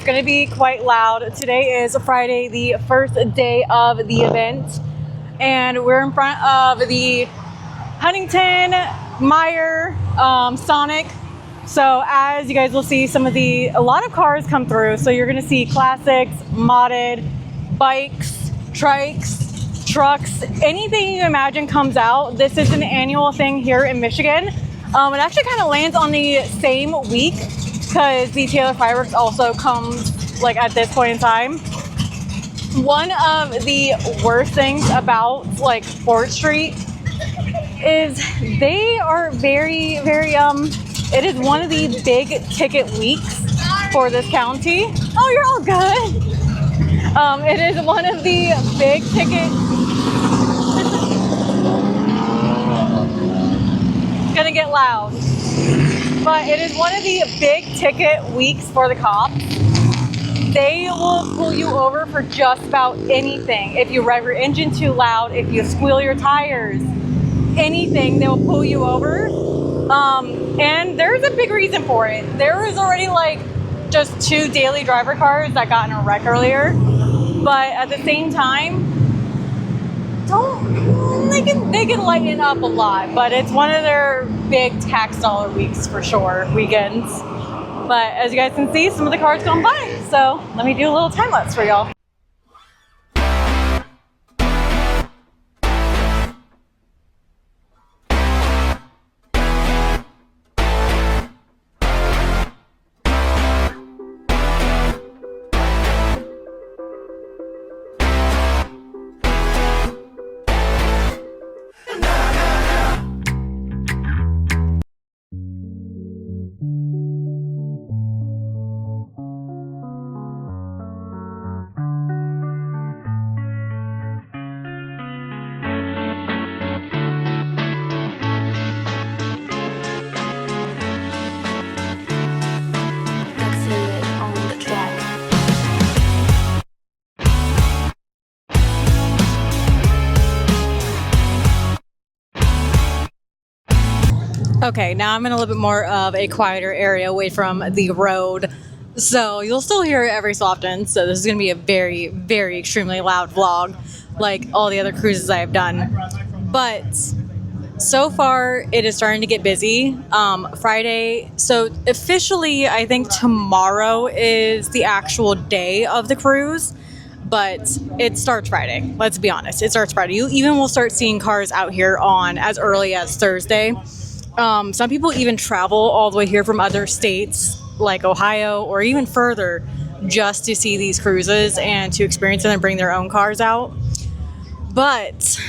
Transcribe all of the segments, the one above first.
it's going to be quite loud. Today is Friday, the first day of the event, and we're in front of the Huntington, Meyer, Sonic. So as you guys will see, a lot of cars come through. So you're going to see classics, modded, bikes, trikes, trucks, anything you imagine comes out. This is an annual thing here in Michigan. It actually kind of lands on the same week because the Taylor Fireworks also comes like at this point in time. One of the worst things about like 4th Street is they are very, it is one of the big ticket weeks for this county. Oh, you're all good. It is one of the big ticket. It's gonna get loud. But it is one of the big ticket weeks for the cops. They will pull you over for just about anything. If you rev your engine too loud, if you squeal your tires, anything, they will pull you over. And there's a big reason for it. There was already like just 2 daily driver cars that got in a wreck earlier. But at the same time, they can lighten up a lot, but it's one of their big tax dollar weeks for sure, weekends. But as you guys can see, some of the cars going by. So let me do a little time lapse for y'all. Okay, now I'm in a little bit more of a quieter area away from the road. So you'll still hear it every so often. So this is going to be a very, very extremely loud vlog like all the other cruises I have done. But so far it is starting to get busy. Friday, so officially I think tomorrow is the actual day of the cruise. But it starts Friday. Let's be honest. It starts Friday. You even will start seeing cars out here on as early as Thursday. Some people even travel all the way here from other states like Ohio or even further just to see these cruises and to experience them and bring their own cars out. But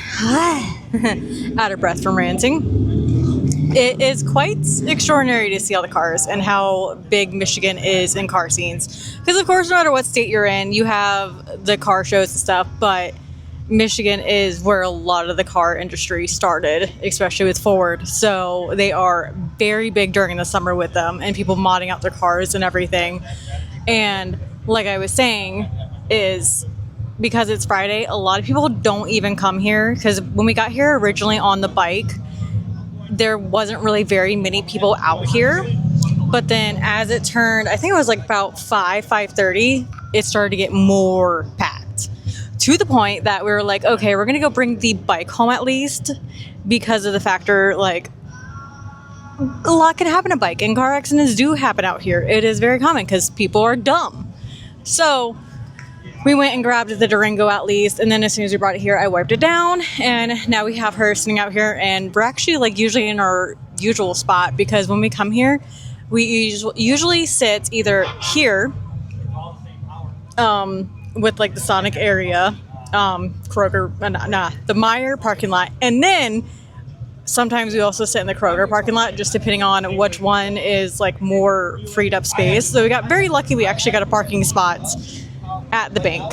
out of breath from ranting. It is quite extraordinary to see all the cars and how big Michigan is in car scenes. Because of course, no matter what state you're in, you have the car shows and stuff, but Michigan is where a lot of the car industry started, especially with Ford. So they are very big during the summer with them and people modding out their cars and everything. And like I was saying, is because it's Friday, a lot of people don't even come here because when we got here originally on the bike, there wasn't really very many people out here. But then as it turned, I think it was like about 5:30, it started to get more packed. To the point that we were like, okay, we're going to go bring the bike home at least because of the factor, like, a lot can happen to bike and car accidents do happen out here. It is very common because people are dumb. So we went and grabbed the Durango at least. And then as soon as we brought it here, I wiped it down. And now we have her sitting out here. And we're actually like usually in our usual spot because when we come here, we usually sit either here, with like the Sonic area, Kroger, the Meyer parking lot. And then sometimes we also sit in the Kroger parking lot, just depending on which one is like more freed up space. So we got very lucky. We actually got a parking spot at the bank.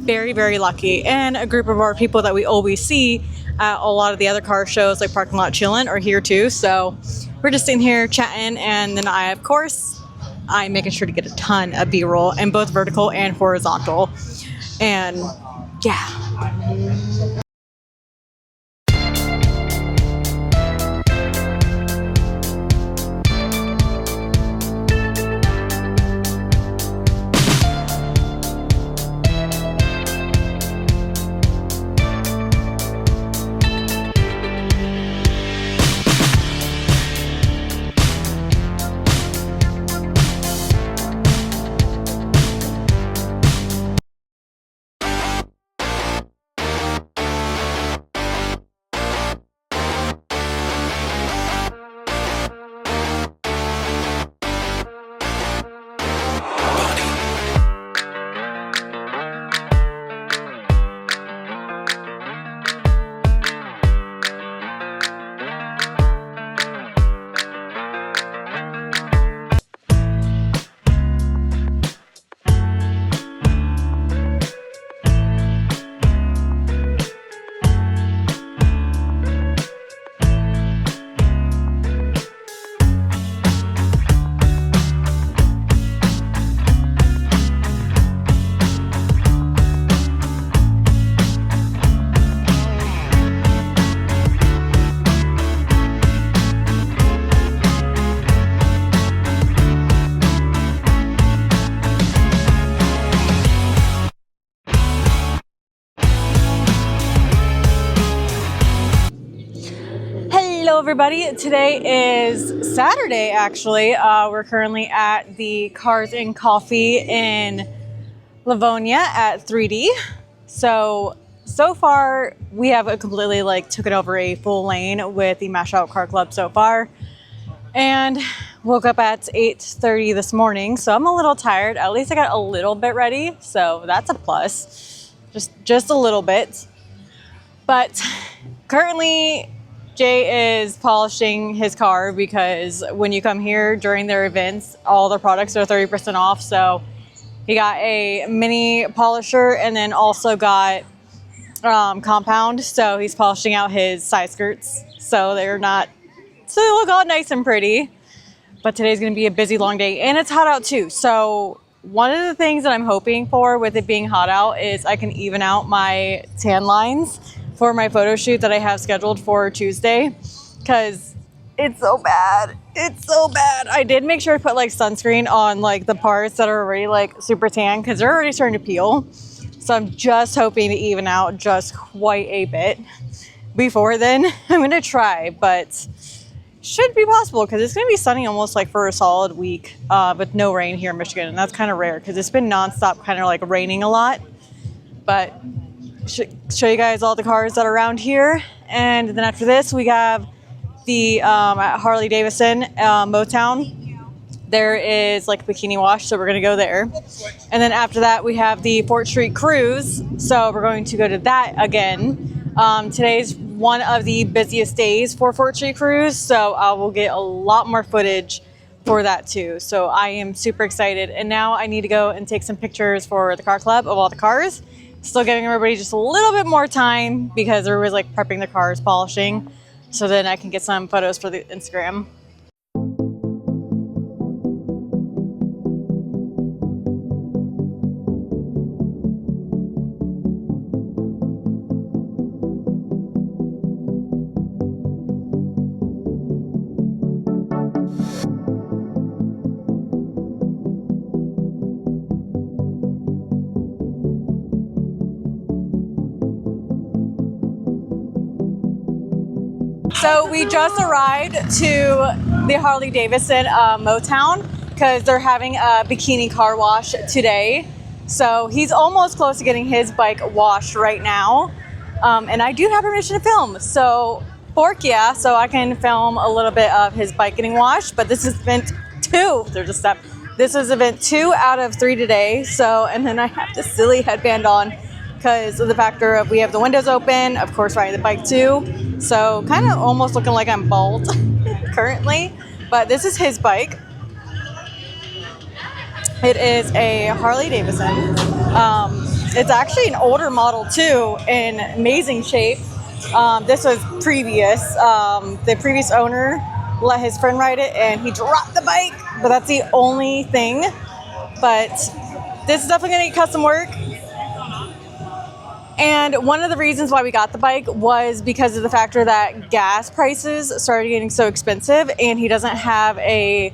Very, very lucky. And a group of our people that we always see at a lot of the other car shows, like Parking Lot Chillin', are here too. So we're just sitting here chatting. And then I'm making sure to get a ton of B-roll in both vertical and horizontal. And yeah. Hello everybody, today is Saturday actually. We're currently at the Cars and Coffee in Livonia at 3D. So far we have completely taken over a full lane with the Mash Out Car Club so far. And woke up at 8:30 this morning, so I'm a little tired. At least I got a little bit ready, so that's a plus. Just a little bit. But currently Jay is polishing his car because when you come here during their events, all the products are 30% off. So he got a mini polisher and then also got compound. So he's polishing out his side skirts so they look all nice and pretty. But today's going to be a busy, long day, and it's hot out too. So one of the things that I'm hoping for with it being hot out is I can even out my tan lines for my photo shoot that I have scheduled for Tuesday, because it's so bad. It's so bad. I did make sure to put sunscreen on the parts that are already super tan, because they're already starting to peel. So I'm just hoping to even out just quite a bit before then. I'm going to try, but should be possible because it's going to be sunny almost for a solid week with no rain here in Michigan. And that's kind of rare because it's been nonstop kind of raining a lot. But show you guys all the cars that are around here. And then after this, we have the Harley Davison Motown. There is bikini wash, so we're going to go there. And then after that, we have the 4th Street Cruise. So we're going to go to that again. Today's one of the busiest days for 4th Street Cruise, so I will get a lot more footage for that too. So I am super excited. And now I need to go and take some pictures for the car club of all the cars. Still giving everybody just a little bit more time because everybody's prepping their cars, polishing, so then I can get some photos for the Instagram. So we just arrived to the Harley Davison Motown because they're having a bikini car wash today. So he's almost close to getting his bike washed right now. And I do have permission to film. So fork yeah, so I can film a little bit of his bike getting washed. But this is event 2. There's a step. This is event 2 out of 3 today. So, and then I have this silly headband on because of the factor of we have the windows open, of course riding the bike too. So kind of almost looking like I'm bald currently, but this is his bike. It is a Harley Davison. It's actually an older model too, in amazing shape. This was previous. The previous owner let his friend ride it and he dropped the bike, but that's the only thing. But this is definitely gonna need custom work. And one of the reasons why we got the bike was because of the factor that gas prices started getting so expensive, and he doesn't have a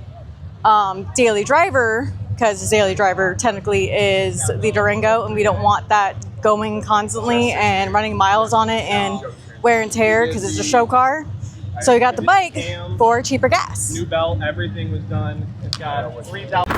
daily driver because his daily driver technically is the Durango, and we don't want that going constantly and running miles on it and wear and tear because it's a show car. So we got the bike for cheaper gas. New belt, everything was done. It's got 3,000.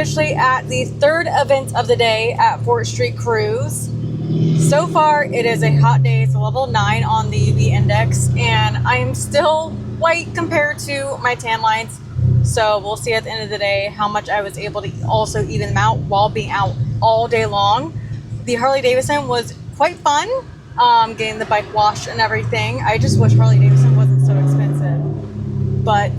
officially at the third event of the day at 4th Street Cruise. So far, it is a hot day. It's a level 9 on the UV index, and I am still white compared to my tan lines. So we'll see at the end of the day how much I was able to also even them out while being out all day long. The Harley Davison was quite fun, getting the bike washed and everything. I just wish Harley Davison wasn't so expensive. But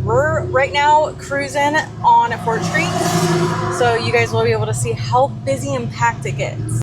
we're right now cruising on 4th Street, so you guys will be able to see how busy and packed it gets.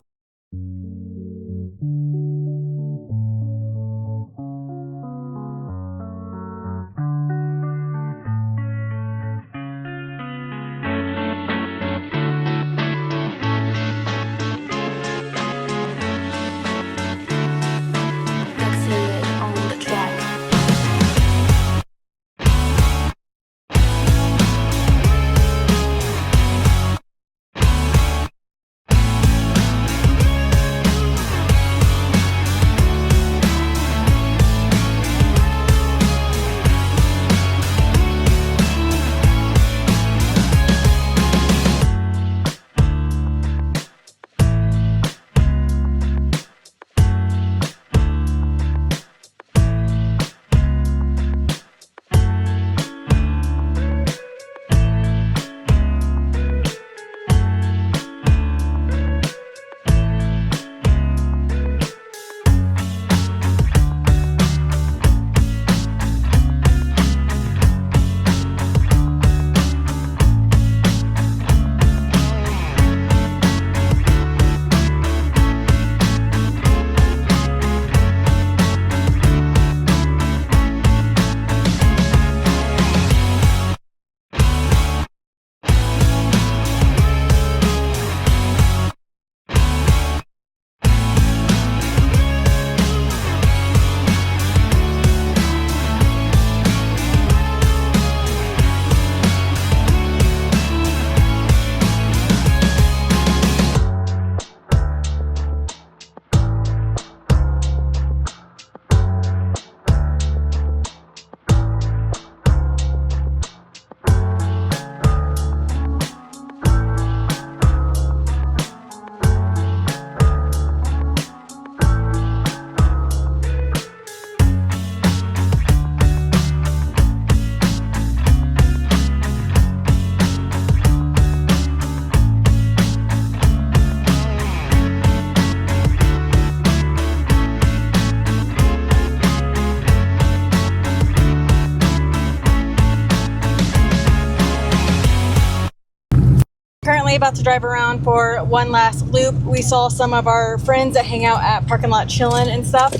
Currently about to drive around for one last loop. We saw some of our friends that hang out at parking lot chilling and stuff.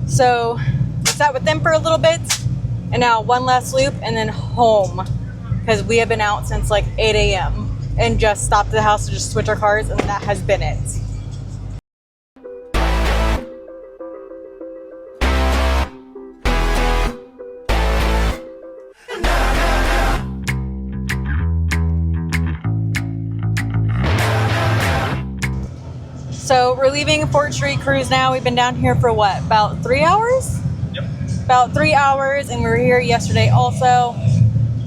So we sat with them for a little bit, and now one last loop and then home, because we have been out since like 8 a.m. and just stopped at the house to just switch our cars, and that has been it. So we're leaving 4th Street Cruise now. We've been down here for what, about 3 hours? Yep. About 3 hours, and we were here yesterday also,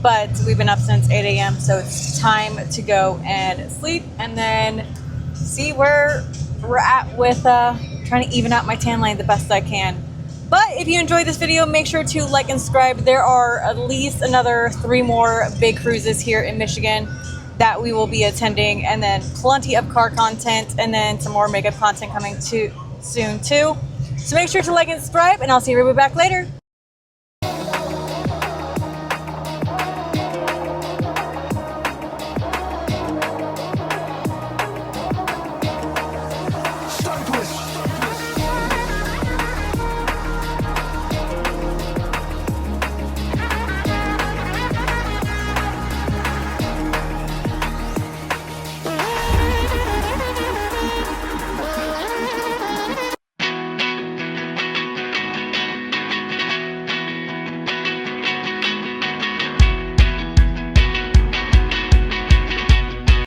but we've been up since 8 a.m. so it's time to go and sleep and then see where we're at with trying to even out my tan line the best I can. But if you enjoyed this video, make sure to like and subscribe. There are at least another 3 more big cruises here in Michigan that we will be attending, and then plenty of car content, and then some more makeup content coming soon too. So make sure to like and subscribe, and I'll see you back later.